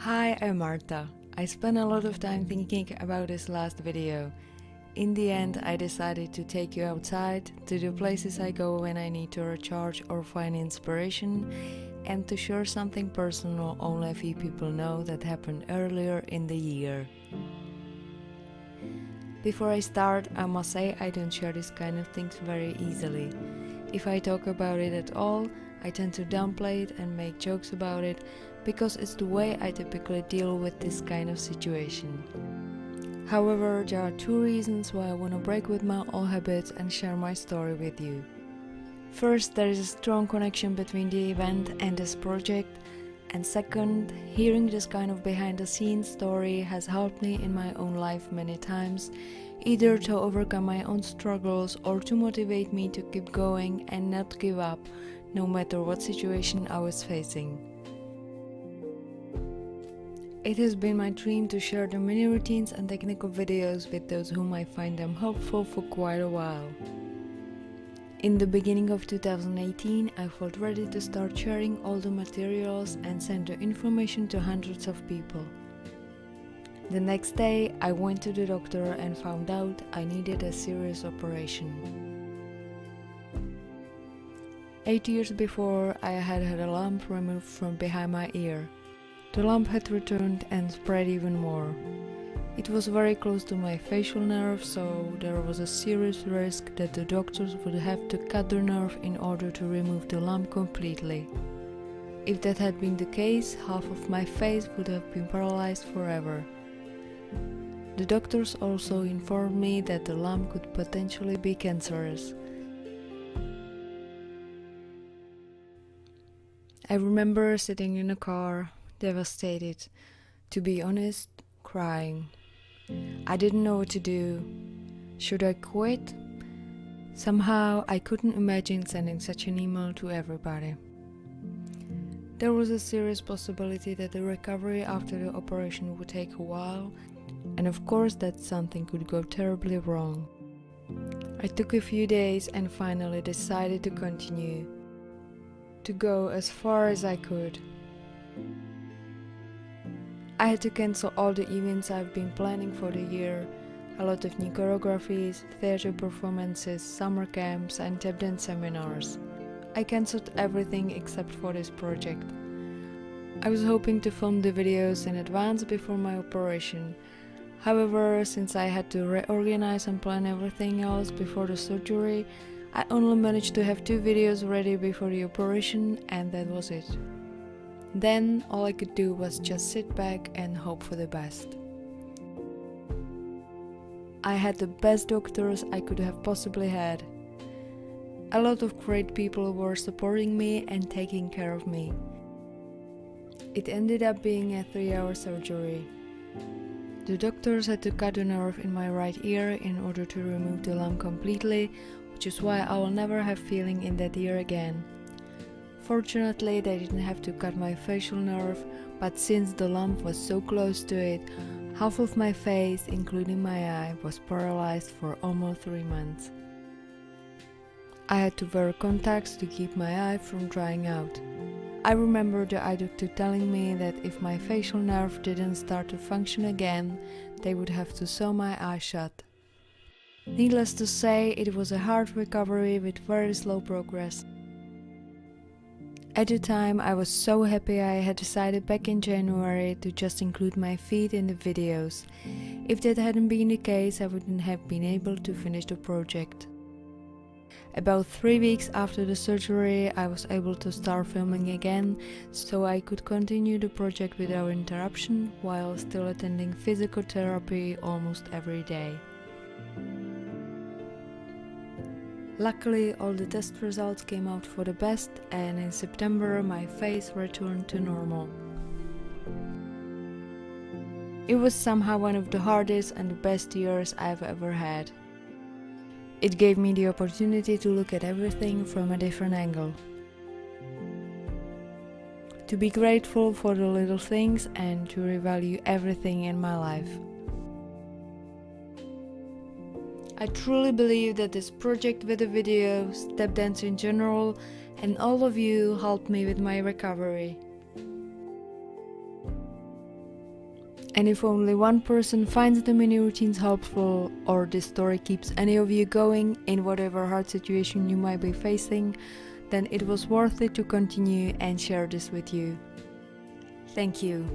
Hi, I'm Marta. I spent a lot of time thinking about this last video. In the end, I decided to take you outside, to the places I go when I need to recharge or find inspiration, and to share something personal only a few people know that happened earlier in the year. Before I start, I must say I don't share this kind of things very easily. If I talk about it at all, I tend to downplay it and make jokes about it, because it's the way I typically deal with this kind of situation. However, there are two reasons why I want to break with my old habits and share my story with you. First, there is a strong connection between the event and this project, and second, hearing this kind of behind-the-scenes story has helped me in my own life many times, either to overcome my own struggles or to motivate me to keep going and not give up, no matter what situation I was facing. It has been my dream to share the mini routines and technical videos with those whom I find them helpful for quite a while. In the beginning of 2018, I felt ready to start sharing all the materials and send the information to hundreds of people. The next day, I went to the doctor and found out I needed a serious operation. 8 years before, I had a lump removed from behind my ear. The lump had returned and spread even more. It was very close to my facial nerve, so there was a serious risk that the doctors would have to cut the nerve in order to remove the lump completely. If that had been the case, half of my face would have been paralyzed forever. The doctors also informed me that the lump could potentially be cancerous. I remember sitting in a car, devastated, to be honest, crying. I didn't know what to do. Should I quit? Somehow I couldn't imagine sending such an email to everybody. There was a serious possibility that the recovery after the operation would take a while, and of course that something could go terribly wrong. I took a few days and finally decided to continue, to go as far as I could. I had to cancel all the events I've been planning for the year, a lot of new choreographies, theater performances, summer camps and tap dance seminars. I cancelled everything except for this project. I was hoping to film the videos in advance before my operation. However, since I had to reorganize and plan everything else before the surgery, I only managed to have 2 videos ready before the operation, and that was it. Then all I could do was just sit back and hope for the best. I had the best doctors I could have possibly had. A lot of great people were supporting me and taking care of me. It ended up being a 3-hour surgery. The doctors had to cut a nerve in my right ear in order to remove the lump completely, which is why I will never have feeling in that ear again. Fortunately, they didn't have to cut my facial nerve, but since the lump was so close to it, half of my face, including my eye, was paralyzed for almost 3 months. I had to wear contacts to keep my eye from drying out. I remember the eye doctor telling me that if my facial nerve didn't start to function again, they would have to sew my eye shut. Needless to say, it was a hard recovery with very slow progress. At the time, I was so happy I had decided back in January to just include my feet in the videos. If that hadn't been the case, I wouldn't have been able to finish the project. About 3 weeks after the surgery, I was able to start filming again, so I could continue the project without interruption while still attending physical therapy almost every day. Luckily, all the test results came out for the best, and in September my face returned to normal. It was somehow one of the hardest and the best years I've ever had. It gave me the opportunity to look at everything from a different angle. To be grateful for the little things and to revalue everything in my life. I truly believe that this project with the videos, tap dance in general, and all of you helped me with my recovery. And if only one person finds the mini routines helpful, or this story keeps any of you going in whatever hard situation you might be facing, then it was worth it to continue and share this with you. Thank you.